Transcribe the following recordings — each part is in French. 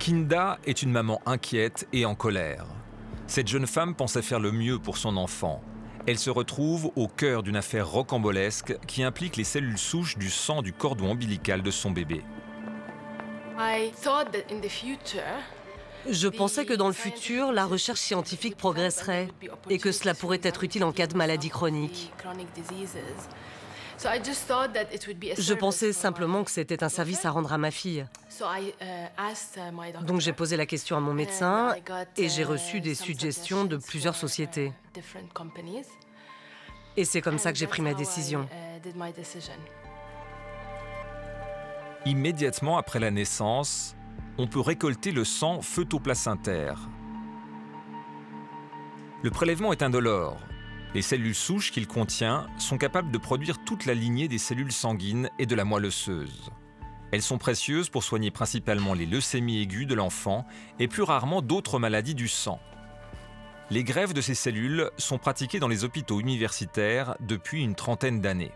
Kinda est une maman inquiète et en colère. Cette jeune femme pensait faire le mieux pour son enfant. Elle se retrouve au cœur d'une affaire rocambolesque qui implique les cellules souches du sang du cordon ombilical de son bébé. Je pensais que dans le futur, la recherche scientifique progresserait et que cela pourrait être utile en cas de maladie chronique. Je pensais simplement que c'était un service à rendre à ma fille. Donc j'ai posé la question à mon médecin et j'ai reçu des suggestions de plusieurs sociétés. Et c'est comme ça que j'ai pris ma décision. Immédiatement après la naissance, on peut récolter le sang fœtoplacentaire. Le prélèvement est indolore. Les cellules souches qu'il contient sont capables de produire toute la lignée des cellules sanguines et de la moelle osseuse. Elles sont précieuses pour soigner principalement les leucémies aiguës de l'enfant et plus rarement d'autres maladies du sang. Les greffes de ces cellules sont pratiquées dans les hôpitaux universitaires depuis une trentaine d'années.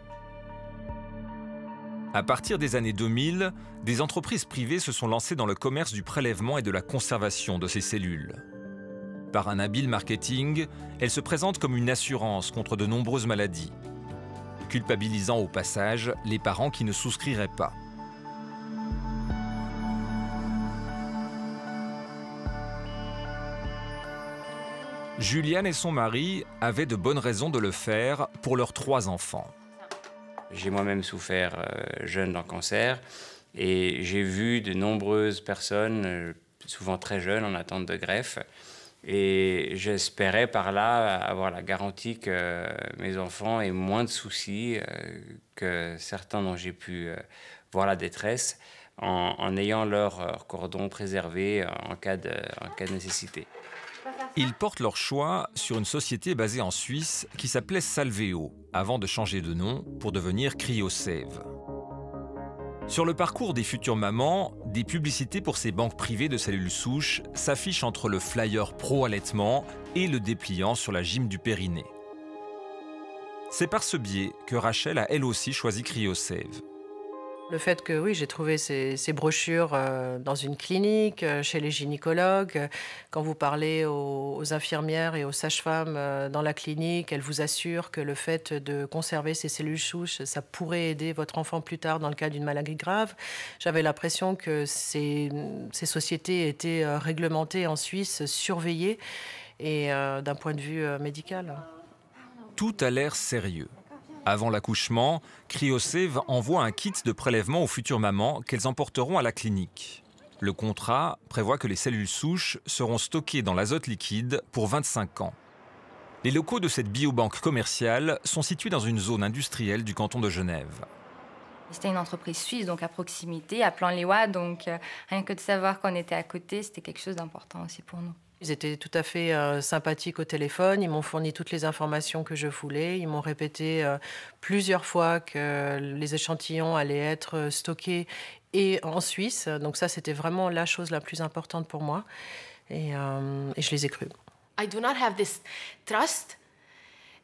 À partir des années 2000, des entreprises privées se sont lancées dans le commerce du prélèvement et de la conservation de ces cellules. Par un habile marketing, elles se présentent comme une assurance contre de nombreuses maladies, culpabilisant au passage les parents qui ne souscriraient pas. Juliane et son mari avaient de bonnes raisons de le faire pour leurs 3 enfants. J'ai moi-même souffert jeune d'un cancer et j'ai vu de nombreuses personnes, souvent très jeunes, en attente de greffe. Et j'espérais par là avoir la garantie que mes enfants aient moins de soucis que certains dont j'ai pu voir la détresse en ayant leur cordon préservé en cas de nécessité. Ils portent leur choix sur une société basée en Suisse qui s'appelait Salveo, avant de changer de nom pour devenir CryoSave. Sur le parcours des futures mamans, des publicités pour ces banques privées de cellules souches s'affichent entre le flyer pro-allaitement et le dépliant sur la gym du périnée. C'est par ce biais que Rachel a elle aussi choisi CryoSave. Le fait que, oui, j'ai trouvé ces brochures dans une clinique, chez les gynécologues. Quand vous parlez aux infirmières et aux sages-femmes dans la clinique, elles vous assurent que le fait de conserver ces cellules souches, ça pourrait aider votre enfant plus tard dans le cas d'une maladie grave. J'avais l'impression que ces sociétés étaient réglementées en Suisse, surveillées, et d'un point de vue médical. Tout a l'air sérieux. Avant l'accouchement, CryoSave envoie un kit de prélèvement aux futures mamans qu'elles emporteront à la clinique. Le contrat prévoit que les cellules souches seront stockées dans l'azote liquide pour 25 ans. Les locaux de cette biobanque commerciale sont situés dans une zone industrielle du canton de Genève. C'était une entreprise suisse, donc à proximité, à Plan-les-Ouates, donc rien que de savoir qu'on était à côté, c'était quelque chose d'important aussi pour nous. Ils étaient tout à fait sympathiques au téléphone, ils m'ont fourni toutes les informations que je voulais, ils m'ont répété plusieurs fois que les échantillons allaient être stockés et en Suisse, donc ça c'était vraiment la chose la plus importante pour moi et je les ai crus.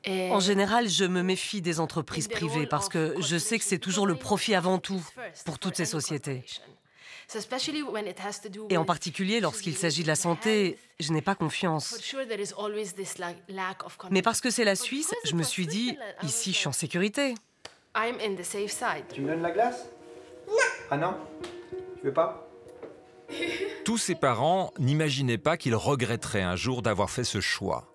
En général, je me méfie des entreprises privées parce que je sais que c'est toujours le profit avant tout pour toutes ces sociétés. Et en particulier lorsqu'il s'agit de la santé, je n'ai pas confiance. Mais parce que c'est la Suisse, je me suis dit, ici je suis en sécurité. Tu me donnes la glace? Non. Ah non? Tu veux pas? Tous ses parents n'imaginaient pas qu'ils regretteraient un jour d'avoir fait ce choix.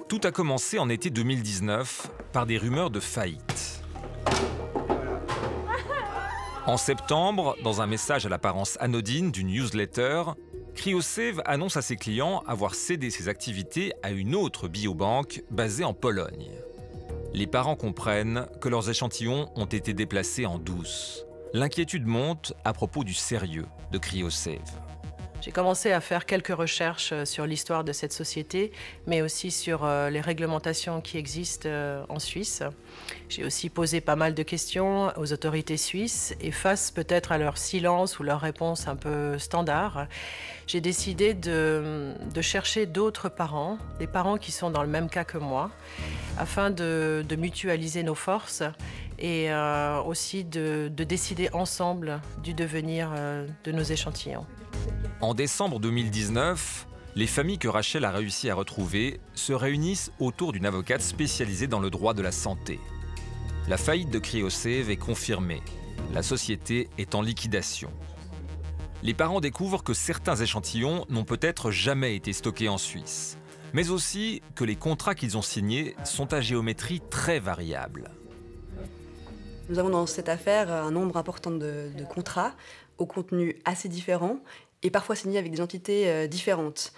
Tout a commencé en été 2019 par des rumeurs de faillite. En septembre, dans un message à l'apparence anodine d'une newsletter, CryoSave annonce à ses clients avoir cédé ses activités à une autre biobanque basée en Pologne. Les parents comprennent que leurs échantillons ont été déplacés en douce. L'inquiétude monte à propos du sérieux de CryoSave. J'ai commencé à faire quelques recherches sur l'histoire de cette société, mais aussi sur les réglementations qui existent en Suisse. J'ai aussi posé pas mal de questions aux autorités suisses et face peut-être à leur silence ou leur réponse un peu standard, j'ai décidé de chercher d'autres parents, des parents qui sont dans le même cas que moi, afin de mutualiser nos forces et aussi de décider ensemble du devenir de nos échantillons. En décembre 2019, les familles que Rachel a réussi à retrouver se réunissent autour d'une avocate spécialisée dans le droit de la santé. La faillite de CryoSave est confirmée. La société est en liquidation. Les parents découvrent que certains échantillons n'ont peut-être jamais été stockés en Suisse, mais aussi que les contrats qu'ils ont signés sont à géométrie très variable. Nous avons dans cette affaire un nombre important de contrats au contenu assez différent et parfois signés avec des entités différentes.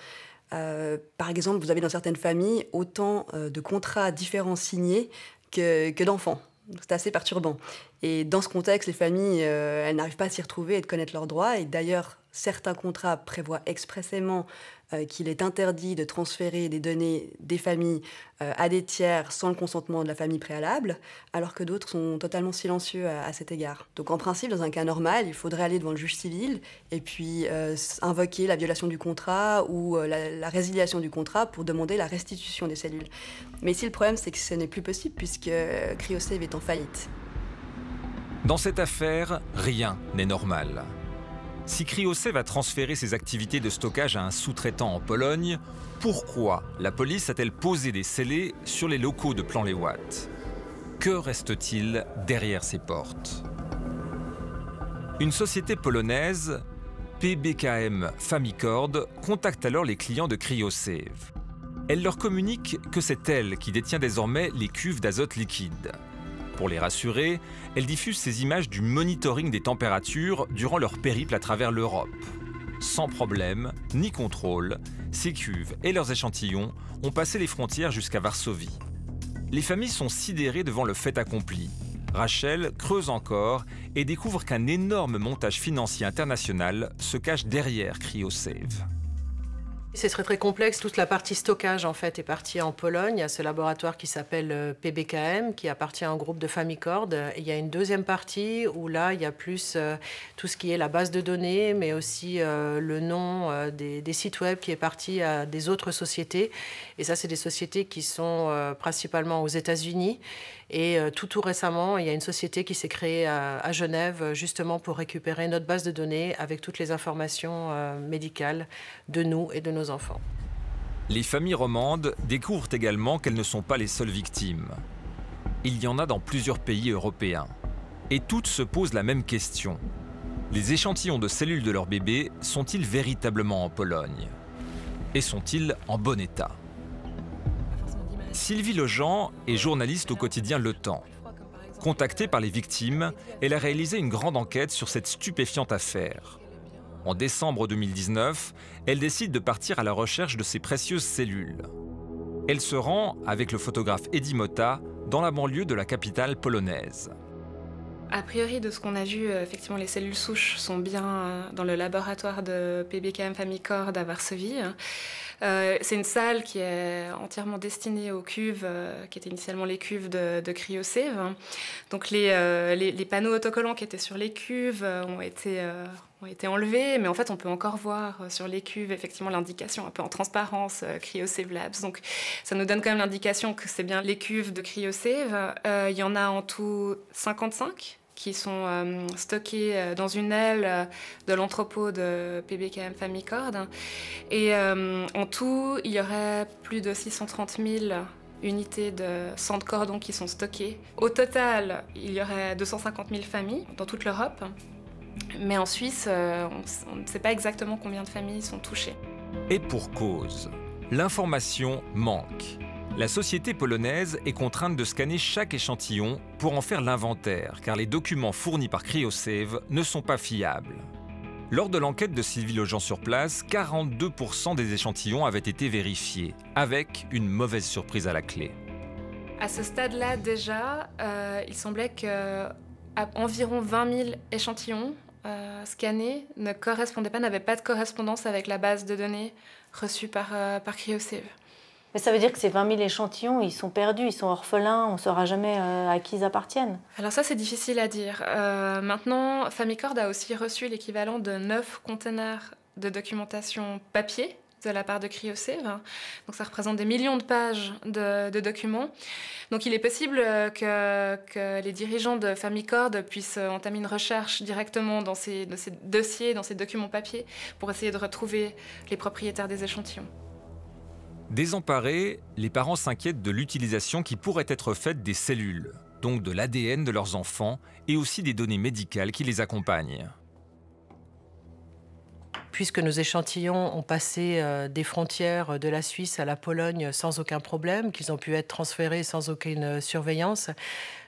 Par exemple, vous avez dans certaines familles autant de contrats différents signés que d'enfants. C'est assez perturbant. Et dans ce contexte, les familles, elles n'arrivent pas à s'y retrouver et de connaître leurs droits. Et d'ailleurs, certains contrats prévoient expressément qu'il est interdit de transférer des données des familles à des tiers sans le consentement de la famille préalable, alors que d'autres sont totalement silencieux à cet égard. Donc en principe, dans un cas normal, il faudrait aller devant le juge civil et puis invoquer la violation du contrat ou la résiliation du contrat pour demander la restitution des cellules. Mais ici, le problème, c'est que ce n'est plus possible puisque CryoSave est en faillite. Dans cette affaire, rien n'est normal. Si CryoSave a transféré ses activités de stockage à un sous-traitant en Pologne, pourquoi la police a-t-elle posé des scellés sur les locaux de Plan-les-Ouates? Que reste-t-il derrière ces portes? Une société polonaise, PBKM Famicord, contacte alors les clients de CryoSave. Elle leur communique que c'est elle qui détient désormais les cuves d'azote liquide. Pour les rassurer, elle diffuse ces images du monitoring des températures durant leur périple à travers l'Europe. Sans problème, ni contrôle, ces cuves et leurs échantillons ont passé les frontières jusqu'à Varsovie. Les familles sont sidérées devant le fait accompli. Rachel creuse encore et découvre qu'un énorme montage financier international se cache derrière CryoSave. C'est très complexe. Toute la partie stockage en fait est partie en Pologne. Il y a ce laboratoire qui s'appelle PBKM qui appartient à un groupe de Famicord. Et il y a une deuxième partie où là il y a plus tout ce qui est la base de données, mais aussi le nom des sites web qui est parti à des autres sociétés. Et ça c'est des sociétés qui sont principalement aux États-Unis. Et tout récemment, il y a une société qui s'est créée à Genève justement pour récupérer notre base de données avec toutes les informations médicales de nous et de nos enfants. Les familles romandes découvrent également qu'elles ne sont pas les seules victimes. Il y en a dans plusieurs pays européens. Et toutes se posent la même question. Les échantillons de cellules de leurs bébés sont-ils véritablement en Pologne? Et sont-ils en bon état? Sylvie Lejean est journaliste au quotidien Le Temps. Contactée par les victimes, elle a réalisé une grande enquête sur cette stupéfiante affaire. En décembre 2019, elle décide de partir à la recherche de ces précieuses cellules. Elle se rend, avec le photographe Eddie Motta, dans la banlieue de la capitale polonaise. A priori, de ce qu'on a vu, effectivement, les cellules souches sont bien dans le laboratoire de PBKM Famicord à Varsovie. C'est une salle qui est entièrement destinée aux cuves, qui étaient initialement les cuves de CryoSave. Donc les panneaux autocollants qui étaient sur les cuves ont été enlevés, mais en fait on peut encore voir sur les cuves effectivement l'indication un peu en transparence CryoSave Labs. Donc ça nous donne quand même l'indication que c'est bien les cuves de CryoSave. Il y en a en tout 55 qui sont stockés dans une aile de l'entrepôt de PBKM Famicord. Et en tout, il y aurait plus de 630 000 unités de sang de cordon qui sont stockées. Au total, il y aurait 250 000 familles dans toute l'Europe. Mais en Suisse, on ne sait pas exactement combien de familles sont touchées. Et pour cause, l'information manque. La société polonaise est contrainte de scanner chaque échantillon pour en faire l'inventaire, car les documents fournis par CryoSave ne sont pas fiables. Lors de l'enquête de Sylvie Lejean sur place, 42% des échantillons avaient été vérifiés, avec une mauvaise surprise à la clé. À ce stade-là, déjà, il semblait qu'environ 20 000 échantillons scannés ne correspondaient pas, n'avaient pas de correspondance avec la base de données reçue par CryoSave. Mais ça veut dire que ces 20 000 échantillons, ils sont perdus, ils sont orphelins, on ne saura jamais à qui ils appartiennent. Alors ça, c'est difficile à dire. Maintenant, Famicord a aussi reçu l'équivalent de 9 containers de documentation papier de la part de CryoSave. Donc ça représente des millions de pages de documents. Donc il est possible que les dirigeants de Famicord puissent entamer une recherche directement dans ces dossiers, dans ces documents papier, pour essayer de retrouver les propriétaires des échantillons. Désemparés, les parents s'inquiètent de l'utilisation qui pourrait être faite des cellules, donc de l'ADN de leurs enfants et aussi des données médicales qui les accompagnent. Puisque nos échantillons ont passé des frontières de la Suisse à la Pologne sans aucun problème, qu'ils ont pu être transférés sans aucune surveillance,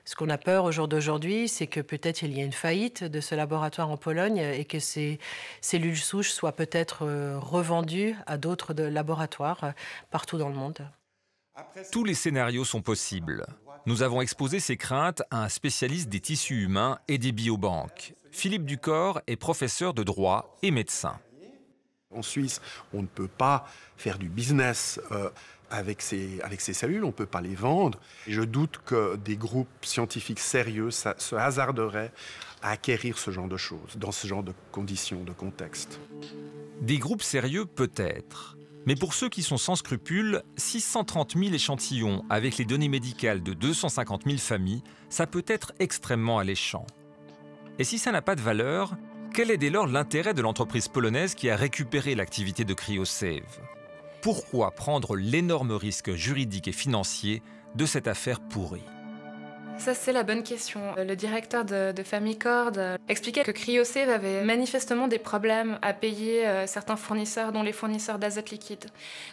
ce qu'on a peur au jour d'aujourd'hui, c'est que peut-être il y ait une faillite de ce laboratoire en Pologne et que ces cellules souches soient peut-être revendues à d'autres laboratoires partout dans le monde. Tous les scénarios sont possibles. Nous avons exposé ces craintes à un spécialiste des tissus humains et des biobanques. Philippe Ducor est professeur de droit et médecin. En Suisse, on ne peut pas faire du business avec ces cellules, on ne peut pas les vendre. Et je doute que des groupes scientifiques sérieux se hasarderaient à acquérir ce genre de choses, dans ce genre de conditions, de contexte. Des groupes sérieux peut-être. Mais pour ceux qui sont sans scrupules, 630 000 échantillons avec les données médicales de 250 000 familles, ça peut être extrêmement alléchant. Et si ça n'a pas de valeur, quel est dès lors l'intérêt de l'entreprise polonaise qui a récupéré l'activité de CryoSave? Pourquoi prendre l'énorme risque juridique et financier de cette affaire pourrie? Ça, c'est la bonne question. Le directeur de Famicord expliquait que CryoSave avait manifestement des problèmes à payer certains fournisseurs, dont les fournisseurs d'azote liquide.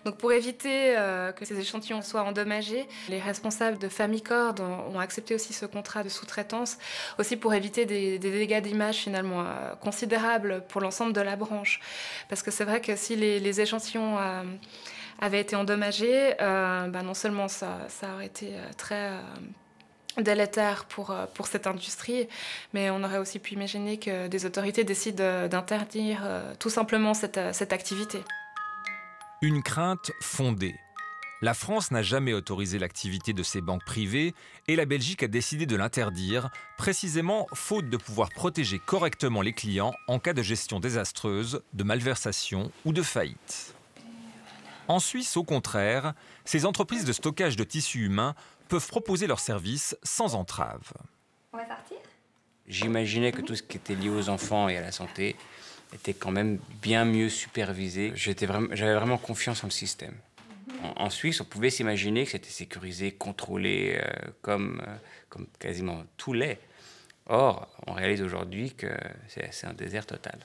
Donc pour éviter que ces échantillons soient endommagés, les responsables de Famicord ont accepté aussi ce contrat de sous-traitance, aussi pour éviter des dégâts d'image finalement considérables pour l'ensemble de la branche. Parce que c'est vrai que si les échantillons avaient été endommagés, non seulement ça aurait été très délétère pour cette industrie, mais on aurait aussi pu imaginer que des autorités décident d'interdire tout simplement cette activité. Une crainte fondée. La France n'a jamais autorisé l'activité de ces banques privées et la Belgique a décidé de l'interdire, précisément faute de pouvoir protéger correctement les clients en cas de gestion désastreuse, de malversation ou de faillite. En Suisse, au contraire, ces entreprises de stockage de tissus humains peuvent proposer leurs services sans entrave. On va sortir ? J'imaginais que tout ce qui était lié aux enfants et à la santé était quand même bien mieux supervisé. J'avais vraiment confiance en le système. En Suisse, on pouvait s'imaginer que c'était sécurisé, contrôlé, comme quasiment tout l'est. Or, on réalise aujourd'hui que c'est un désert total.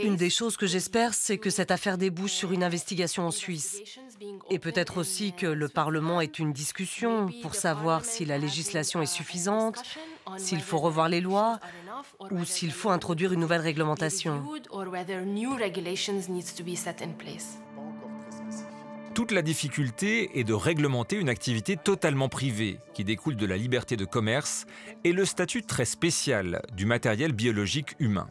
Une des choses que j'espère, c'est que cette affaire débouche sur une investigation en Suisse. Et peut-être aussi que le Parlement ait une discussion pour savoir si la législation est suffisante, s'il faut revoir les lois ou s'il faut introduire une nouvelle réglementation. Toute la difficulté est de réglementer une activité totalement privée qui découle de la liberté de commerce et le statut très spécial du matériel biologique humain.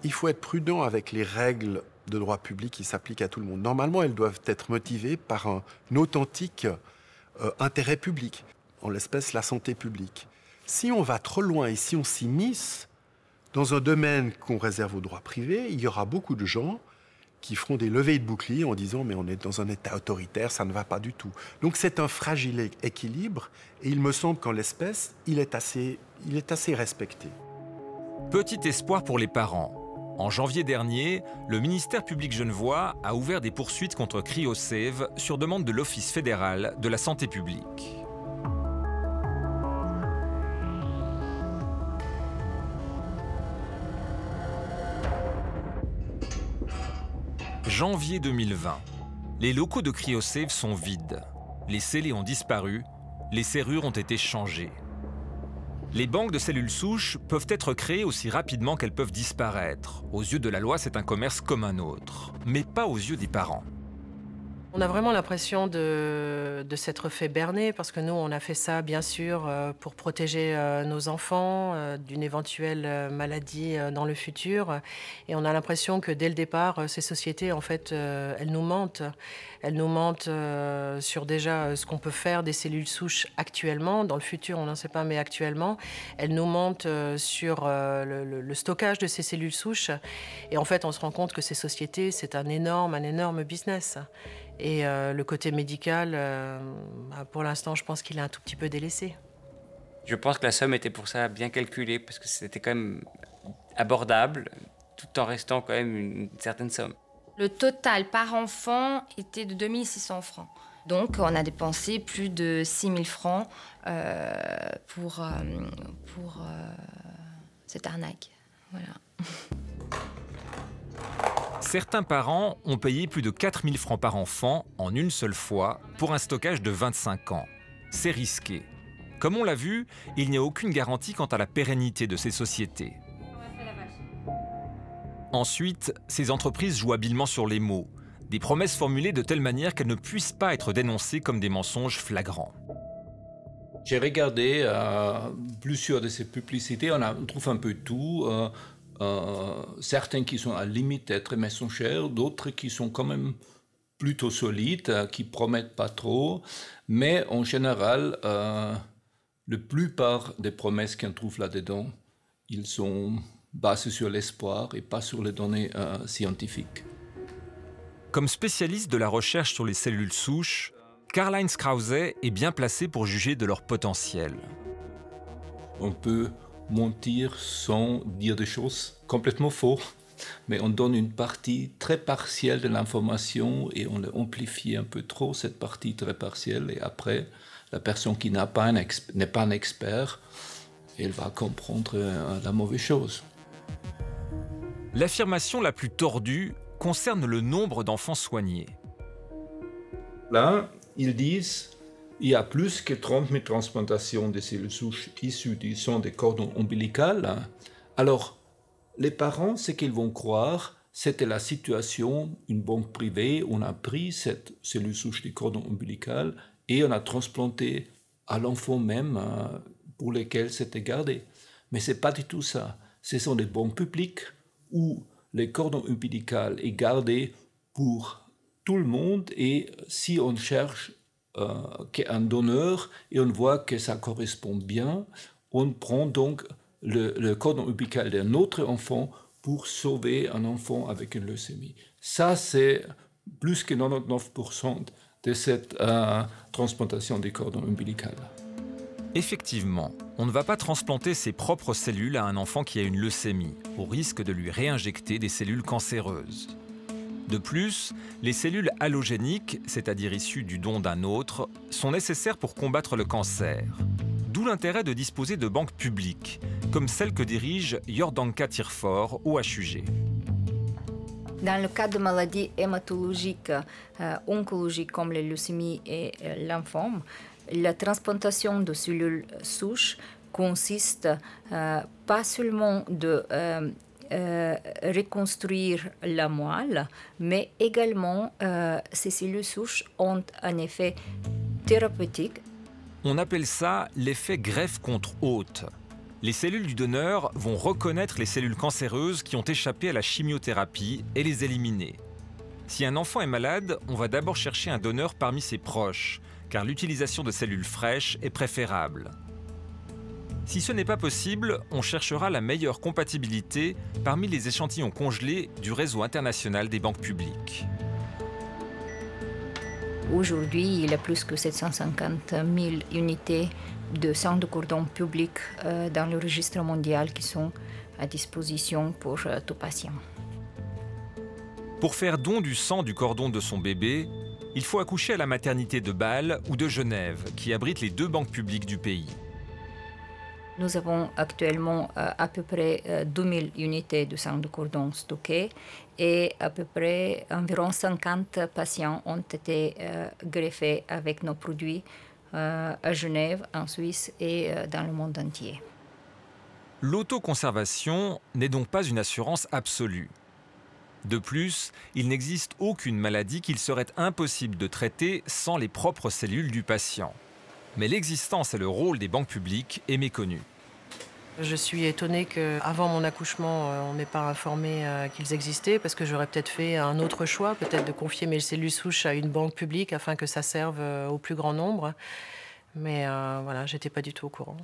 Il faut être prudent avec les règles de droit public qui s'appliquent à tout le monde. Normalement, elles doivent être motivées par un authentique intérêt public, en l'espèce la santé publique. Si on va trop loin et si on s'immisce dans un domaine qu'on réserve au droit privé, il y aura beaucoup de gens qui feront des levées de boucliers en disant « mais on est dans un État autoritaire, ça ne va pas du tout ». Donc c'est un fragile équilibre et il me semble qu'en l'espèce, il est assez respecté. Petit espoir pour les parents. En janvier dernier, le ministère public genevois a ouvert des poursuites contre CryoSave sur demande de l'Office fédéral de la santé publique. Janvier 2020. Les locaux de CryoSave sont vides. Les scellés ont disparu, les serrures ont été changées. Les banques de cellules souches peuvent être créées aussi rapidement qu'elles peuvent disparaître. Aux yeux de la loi, c'est un commerce comme un autre, mais pas aux yeux des parents. On a vraiment l'impression de s'être fait berner parce que nous, on a fait ça, bien sûr, pour protéger nos enfants d'une éventuelle maladie dans le futur. Et on a l'impression que dès le départ, ces sociétés, en fait, elles nous mentent. Elles nous mentent sur déjà ce qu'on peut faire des cellules souches actuellement. Dans le futur, on n'en sait pas, mais actuellement. Elles nous mentent sur le stockage de ces cellules souches. Et en fait, on se rend compte que ces sociétés, c'est un énorme business. Et le côté médical, pour l'instant, je pense qu'il est un tout petit peu délaissé. Je pense que la somme était pour ça bien calculée, parce que c'était quand même abordable, tout en restant quand même une certaine somme. Le total par enfant était de 2600 francs. Donc, on a dépensé plus de 6000 francs pour cette arnaque. Voilà. Certains parents ont payé plus de 4000 francs par enfant en une seule fois pour un stockage de 25 ans. C'est risqué. Comme on l'a vu, il n'y a aucune garantie quant à la pérennité de ces sociétés. Ensuite, ces entreprises jouent habilement sur les mots. Des promesses formulées de telle manière qu'elles ne puissent pas être dénoncées comme des mensonges flagrants. J'ai regardé plusieurs de ces publicités, on trouve un peu tout. Certains qui sont à la limite d'être mensongers, d'autres qui sont quand même plutôt solides, qui promettent pas trop. Mais en général, la plupart des promesses qu'on trouve là-dedans, ils sont basées sur l'espoir et pas sur les données scientifiques. Comme spécialiste de la recherche sur les cellules souches, Karl-Heinz Krause est bien placé pour juger de leur potentiel. On peut mentir sans dire des choses complètement fausses, mais on donne une partie très partielle de l'information et on amplifie un peu trop cette partie très partielle. Et après, la personne qui n'est pas un expert, elle va comprendre la mauvaise chose. L'affirmation la plus tordue concerne le nombre d'enfants soignés. Là, ils disent il y a plus que 30 000 transplantations de cellules souches issues du sang des cordons ombilicaux. Alors, les parents, ce qu'ils vont croire, c'était la situation, une banque privée, on a pris cette cellule souche du cordon ombilical et on a transplanté à l'enfant même pour lesquels c'était gardé. Mais ce n'est pas du tout ça. Ce sont des banques publiques où le cordon ombilical est gardé pour tout le monde et si on cherche un donneur et on voit que ça correspond bien, on prend donc le cordon ombilical d'un autre enfant pour sauver un enfant avec une leucémie. Ça, c'est plus que 99% de cette transplantation du cordon ombilical. Effectivement, on ne va pas transplanter ses propres cellules à un enfant qui a une leucémie, au risque de lui réinjecter des cellules cancéreuses. De plus, les cellules allogéniques, c'est-à-dire issues du don d'un autre, sont nécessaires pour combattre le cancer. D'où l'intérêt de disposer de banques publiques, comme celle que dirige Jordanka Tirfor au HUG. Dans le cas de maladies hématologiques, oncologiques comme les leucémies et lymphome, la transplantation de cellules souches consiste pas seulement de reconstruire la moelle, mais également ces cellules souches ont un effet thérapeutique. On appelle ça l'effet greffe contre hôte. Les cellules du donneur vont reconnaître les cellules cancéreuses qui ont échappé à la chimiothérapie et les éliminer. Si un enfant est malade, on va d'abord chercher un donneur parmi ses proches, car l'utilisation de cellules fraîches est préférable. Si ce n'est pas possible, on cherchera la meilleure compatibilité parmi les échantillons congelés du réseau international des banques publiques. Aujourd'hui, il y a plus que 750 000 unités de sang de cordon public dans le registre mondial qui sont à disposition pour tout patient. Pour faire don du sang du cordon de son bébé, il faut accoucher à la maternité de Bâle ou de Genève, qui abritent les deux banques publiques du pays. Nous avons actuellement à peu près 2000 unités de sang de cordon stockées et à peu près environ 50 patients ont été greffés avec nos produits à Genève, en Suisse et dans le monde entier. L'autoconservation n'est donc pas une assurance absolue. De plus, il n'existe aucune maladie qu'il serait impossible de traiter sans les propres cellules du patient. Mais l'existence et le rôle des banques publiques est méconnu. Je suis étonnée qu'avant mon accouchement, on n'ait pas informé qu'ils existaient, parce que j'aurais peut-être fait un autre choix, peut-être de confier mes cellules souches à une banque publique afin que ça serve au plus grand nombre. Mais voilà, j'étais pas du tout au courant.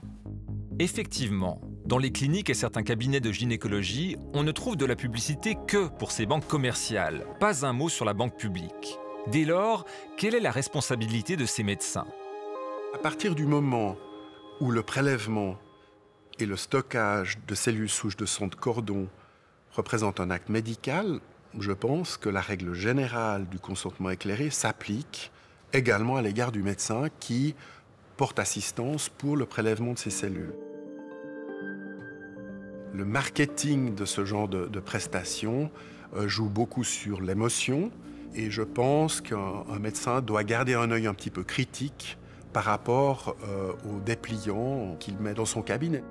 Effectivement, dans les cliniques et certains cabinets de gynécologie, on ne trouve de la publicité que pour ces banques commerciales. Pas un mot sur la banque publique. Dès lors, quelle est la responsabilité de ces médecins? À partir du moment où le prélèvement et le stockage de cellules souches de sang de cordon représentent un acte médical, je pense que la règle générale du consentement éclairé s'applique également à l'égard du médecin qui porte assistance pour le prélèvement de ces cellules. Le marketing de ce genre de prestations joue beaucoup sur l'émotion et je pense qu'un médecin doit garder un œil un petit peu critique par rapport aux dépliants qu'il met dans son cabinet.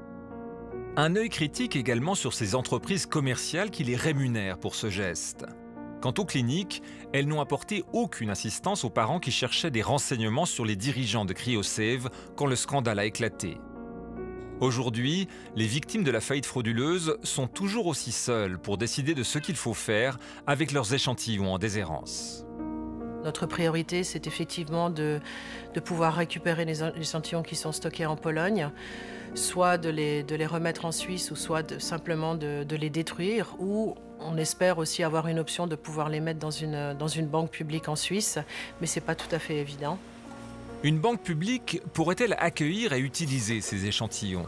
Un œil critique également sur ces entreprises commerciales qui les rémunèrent pour ce geste. Quant aux cliniques, elles n'ont apporté aucune assistance aux parents qui cherchaient des renseignements sur les dirigeants de CryoSave quand le scandale a éclaté. Aujourd'hui, les victimes de la faillite frauduleuse sont toujours aussi seules pour décider de ce qu'il faut faire avec leurs échantillons en déshérence. Notre priorité, c'est effectivement de pouvoir récupérer les échantillons qui sont stockés en Pologne, soit de les remettre en Suisse, ou soit simplement de les détruire, ou on espère aussi avoir une option de pouvoir les mettre dans une banque publique en Suisse, mais ce n'est pas tout à fait évident. Une banque publique pourrait-elle accueillir et utiliser ces échantillons?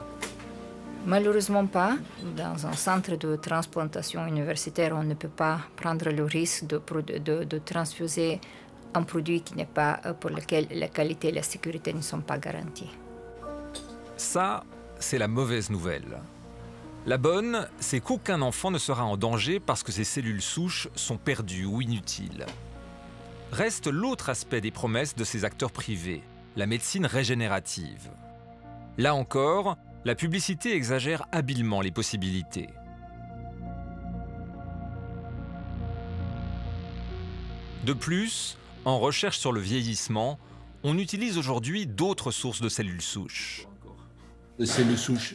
Malheureusement pas. Dans un centre de transplantation universitaire, on ne peut pas prendre le risque de transfuser un produit qui n'est pas, pour lequel la qualité et la sécurité ne sont pas garanties. Ça, c'est la mauvaise nouvelle. La bonne, c'est qu'aucun enfant ne sera en danger parce que ces cellules souches sont perdues ou inutiles. Reste l'autre aspect des promesses de ces acteurs privés, la médecine régénérative. Là encore, la publicité exagère habilement les possibilités. De plus, en recherche sur le vieillissement, on utilise aujourd'hui d'autres sources de cellules souches. Les cellules souches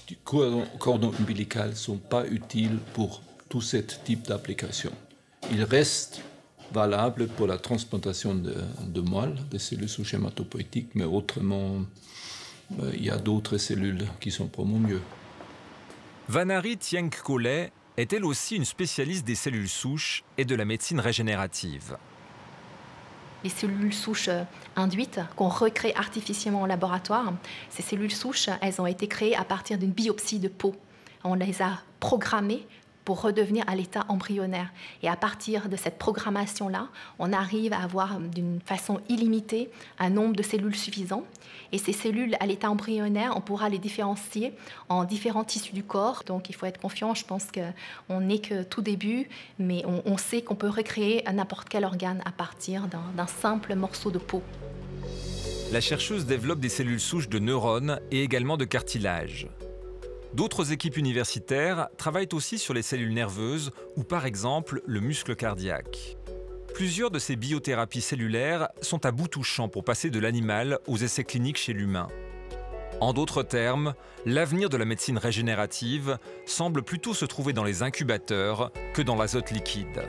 du cordon ombilical ne sont pas utiles pour tout ce type d'application. Ils restent valables pour la transplantation de moelle, des cellules souches hématopoïétiques, mais autrement, il y a d'autres cellules qui sont pour mon mieux. Vanari Tieng-Kollet est elle aussi une spécialiste des cellules souches et de la médecine régénérative. Les cellules souches induites qu'on recrée artificiellement au laboratoire, ces cellules souches, elles ont été créées à partir d'une biopsie de peau. On les a programmées pour redevenir à l'état embryonnaire. Et à partir de cette programmation-là, on arrive à avoir d'une façon illimitée un nombre de cellules suffisant. Et ces cellules à l'état embryonnaire, on pourra les différencier en différents tissus du corps. Donc il faut être confiant, je pense qu'on n'est que tout début, mais on sait qu'on peut recréer n'importe quel organe à partir d'un simple morceau de peau. La chercheuse développe des cellules souches de neurones et également de cartilage. D'autres équipes universitaires travaillent aussi sur les cellules nerveuses ou par exemple le muscle cardiaque. Plusieurs de ces biothérapies cellulaires sont à bout touchant pour passer de l'animal aux essais cliniques chez l'humain. En d'autres termes, l'avenir de la médecine régénérative semble plutôt se trouver dans les incubateurs que dans l'azote liquide.